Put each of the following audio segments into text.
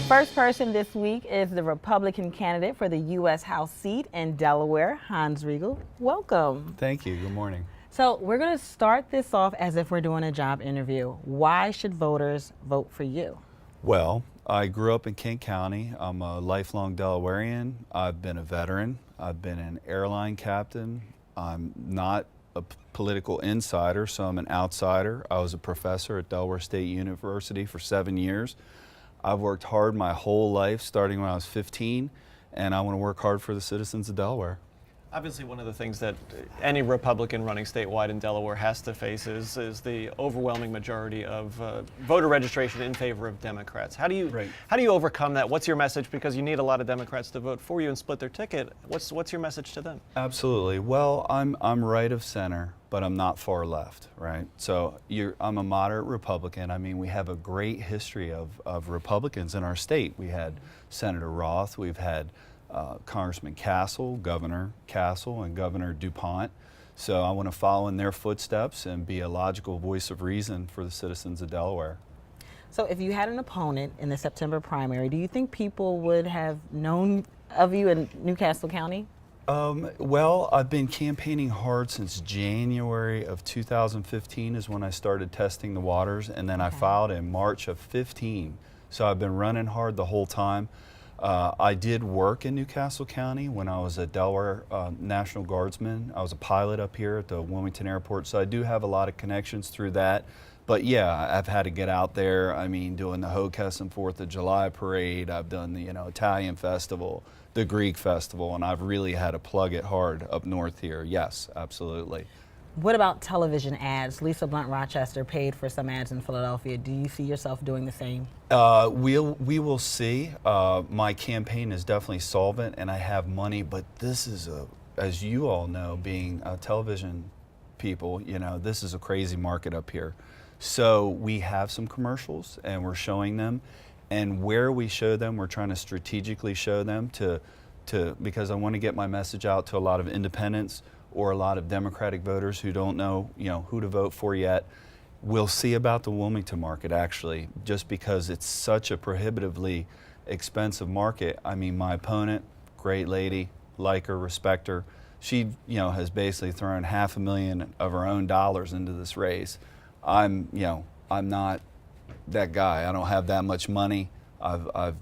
First person this week is the Republican candidate for the U.S. House seat in Delaware, Hans Reigle. Welcome. Thank you. Good morning. So we're going to start this off as if we're doing a job interview. Why should voters vote for you? Well, I grew up in Kent County. I'm a lifelong Delawarean. I've been a veteran. I've been an airline captain. I'm not a political insider, so I'm an outsider. I was a professor at Delaware State University for 7 years. I've worked hard my whole life, starting when I was 15, and I want to work hard for the citizens of Delaware. Obviously, one of the things that any Republican running statewide in Delaware has to face is the overwhelming majority of voter registration in favor of Democrats. How do you overcome that? What's your message? Because you need a lot of Democrats to vote for you and split their ticket. What's your message to them? Absolutely. Well, I'm right of center, but I'm not far left, right? So I'm a moderate Republican. I mean, we have a great history of Republicans in our state. We had Senator Roth. We've had Congressman Castle, Governor Castle, and Governor DuPont. So I want to follow in their footsteps and be a logical voice of reason for the citizens of Delaware. So if you had an opponent in the September primary, do you think people would have known of you in Newcastle County? Well, I've been campaigning hard since January of 2015 is when I started testing the waters, and then I filed in March of 15. So I've been running hard the whole time. I did work in Newcastle County when I was a Delaware National Guardsman. I was a pilot up here at the Wilmington Airport, so I do have a lot of connections through that. But yeah, I've had to get out there. I mean, doing the Hockessin 4th of July parade. I've done the Italian festival, the Greek festival, and I've really had to plug it hard up north here. Yes, absolutely. What about television ads? Lisa Blunt Rochester paid for some ads in Philadelphia. Do you see yourself doing the same? We will see. My campaign is definitely solvent, and I have money. But this is as you all know, being television people, this is a crazy market up here. So we have some commercials, and we're showing them, and where we show them, we're trying to strategically show them because I want to get my message out to a lot of independents or a lot of Democratic voters who don't know, who to vote for yet. We'll see about the Wilmington market, actually, just because it's such a prohibitively expensive market. I mean, my opponent, great lady, like her, respect her. She, has basically thrown $500,000 of her own dollars into this race. I'm not that guy. I don't have that much money. I've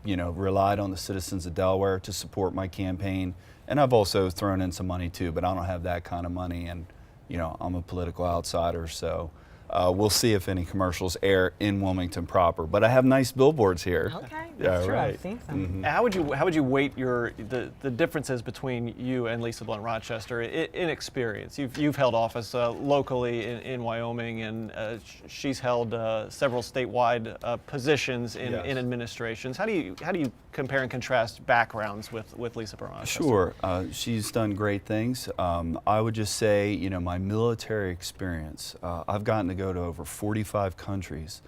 relied on the citizens of Delaware to support my campaign. And I've also thrown in some money too, but I don't have that kind of money, and I'm a political outsider, so we'll see if any commercials air in Wilmington proper. But I have nice billboards here. Okay, yeah, that's true. right. I've seen some. How would you weight the differences between you and Lisa Blunt Rochester in experience? You've held office locally in Wyoming, and she's held several statewide positions in administrations. How do you compare and contrast backgrounds with Lisa Blunt Rochester? Sure, she's done great things. I would just say, my military experience. I've gotten to go to over 45 countries,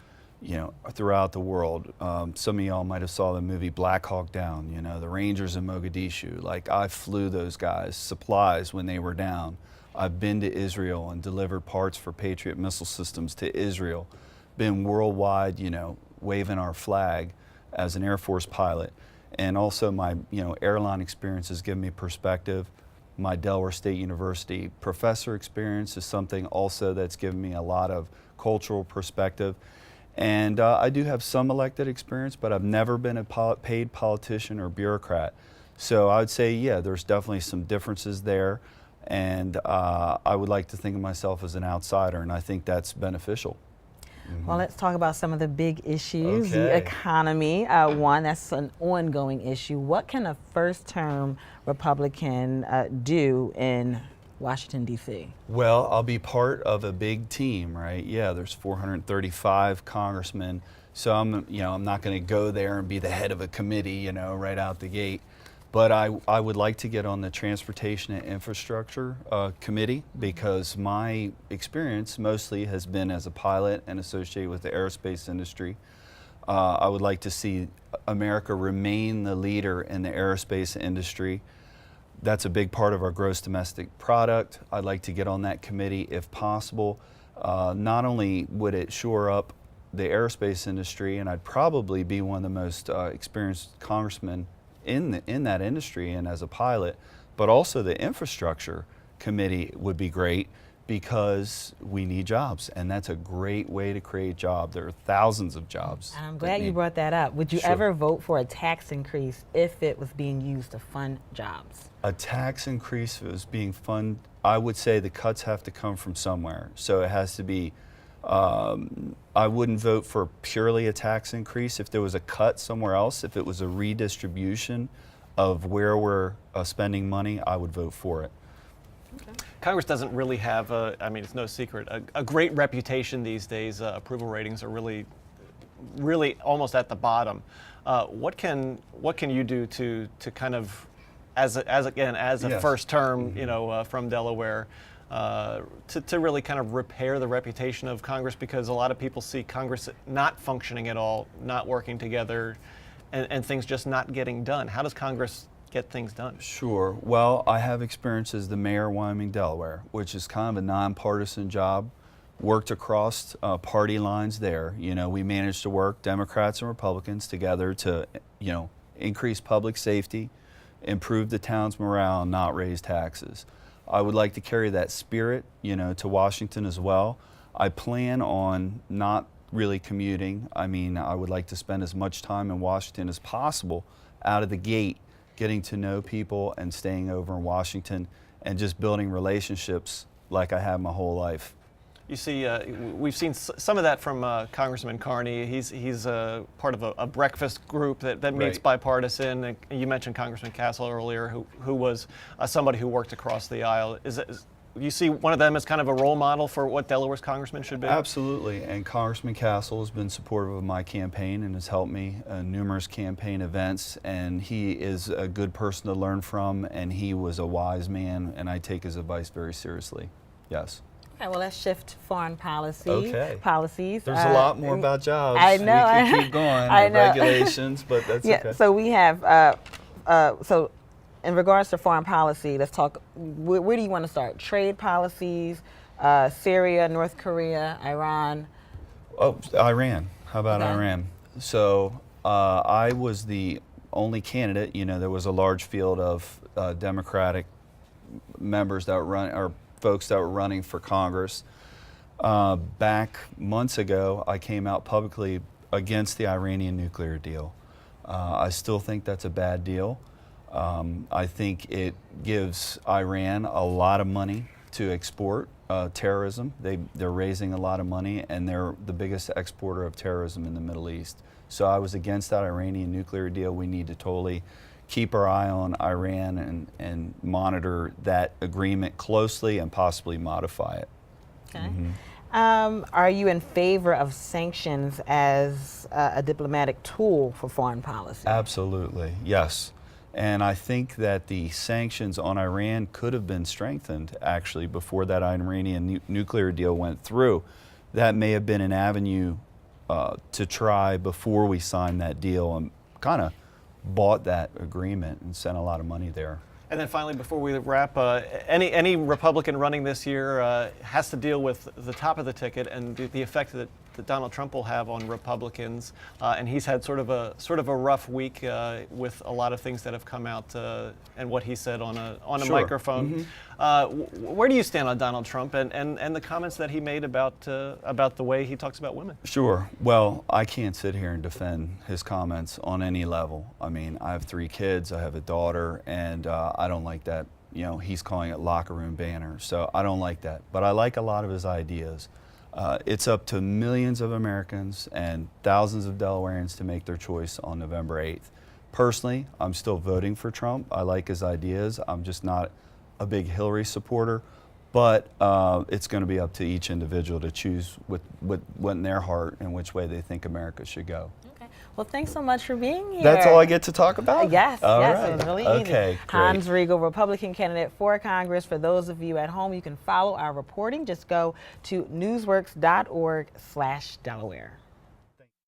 throughout the world. Some of y'all might have saw the movie Black Hawk Down, the Rangers in Mogadishu. Like, I flew those guys supplies when they were down. I've been to Israel and delivered parts for Patriot missile systems to Israel. Been worldwide, waving our flag as an Air Force pilot. And also my, airline experience has given me perspective. My Delaware State University professor experience is something also that's given me a lot of cultural perspective. And I do have some elected experience, but I've never been a paid politician or bureaucrat. So I would say, yeah, there's definitely some differences there. And I would like to think of myself as an outsider, and I think that's beneficial. Well, let's talk about some of the big issues. Okay. The economy, one, that's an ongoing issue. What can a first-term Republican do in Washington, D.C.? Well, I'll be part of a big team, right? Yeah, there's 435 congressmen, so I'm not going to go there and be the head of a committee, right out the gate. But I would like to get on the Transportation and Infrastructure Committee, because my experience mostly has been as a pilot and associated with the aerospace industry. I would like to see America remain the leader in the aerospace industry. That's a big part of our gross domestic product. I'd like to get on that committee if possible. Not only would it shore up the aerospace industry, and I'd probably be one of the most experienced congressmen in that industry and as a pilot. But also the infrastructure committee would be great because we need jobs, and that's a great way to create jobs. There are thousands of jobs. And I'm glad you brought that up. Would you ever vote for a tax increase if it was being used to fund jobs? A tax increase was being funded. I would say the cuts have to come from somewhere. So it has to be, I wouldn't vote for purely a tax increase if there was a cut somewhere else. If it was a redistribution of where we're spending money, I would vote for it. Okay. Congress doesn't really have, I mean, it's no secret, a great reputation these days. Approval ratings are really almost at the bottom. What can you do to kind of, as a first term, you know, from Delaware, to really kind of repair the reputation of Congress, because a lot of people see Congress not functioning at all, not working together, and things just not getting done. How does Congress get things done? Sure. Well, I have experience as the mayor of Wyoming, Delaware, which is kind of a nonpartisan job. Worked across party lines there. You know, we managed to work Democrats and Republicans together to, you know, increase public safety, improve the town's morale, and not raise taxes. I would like to carry that spirit, you know, to Washington as well. I plan on not really commuting. I mean, I would like to spend as much time in Washington as possible out of the gate, getting to know people and staying over in Washington and just building relationships like I have my whole life. You see, we've seen some of that from Congressman Carney. He's part of a breakfast group that meets bipartisan. And you mentioned Congressman Castle earlier, who was somebody who worked across the aisle. You see one of them as kind of a role model for what Delaware's congressman should be? Absolutely, and Congressman Castle has been supportive of my campaign and has helped me in numerous campaign events, and he is a good person to learn from, and he was a wise man, and I take his advice very seriously. Yes. Okay, well, let's shift to foreign policy. Okay. Policies. There's a lot more about jobs. I know. We could keep going. I know. Regulations, but that's okay. So we have, so in regards to foreign policy, let's talk, where do you want to start? Trade policies, Syria, North Korea, Iran? Oh, Iran. How about Okay. Iran? So I was the only candidate. You know, there was a large field of Democratic members that were running, or folks that were running for Congress. Back months ago, I came out publicly against the Iranian nuclear deal. I still think that's a bad deal. I think it gives Iran a lot of money to export terrorism. They're raising a lot of money, and they're the biggest exporter of terrorism in the Middle East. So I was against that Iranian nuclear deal. We need to totally keep our eye on Iran and monitor that agreement closely and possibly modify it. Okay. Are you in favor of sanctions as a diplomatic tool for foreign policy? Absolutely, yes. And I think that the sanctions on Iran could have been strengthened actually before that Iranian nuclear deal went through. That may have been an avenue to try before we signed that deal, and kind of bought that agreement and sent a lot of money there. And then finally, before we wrap, any Republican running this year has to deal with the top of the ticket and the effect that Donald Trump will have on Republicans. And he's had sort of a rough week with a lot of things that have come out and what he said on a microphone. Where do you stand on Donald Trump and the comments that he made about the way he talks about women? Sure. Well, I can't sit here and defend his comments on any level. I mean, I have 3 kids, I have a daughter, and I don't like that. You know, he's calling it locker room banner, so I don't like that. But I like a lot of his ideas. It's up to millions of Americans and thousands of Delawareans to make their choice on November 8th. Personally, I'm still voting for Trump. I like his ideas. I'm just not a big Hillary supporter, but it's going to be up to each individual to choose what in their heart and which way they think America should go. Okay. Well, thanks so much for being here. That's all I get to talk about? Yes, all yes, right. it was really easy. Okay, great. Hans Reigle, Republican candidate for Congress. For those of you at home, you can follow our reporting. Just go to newsworks.org/Delaware.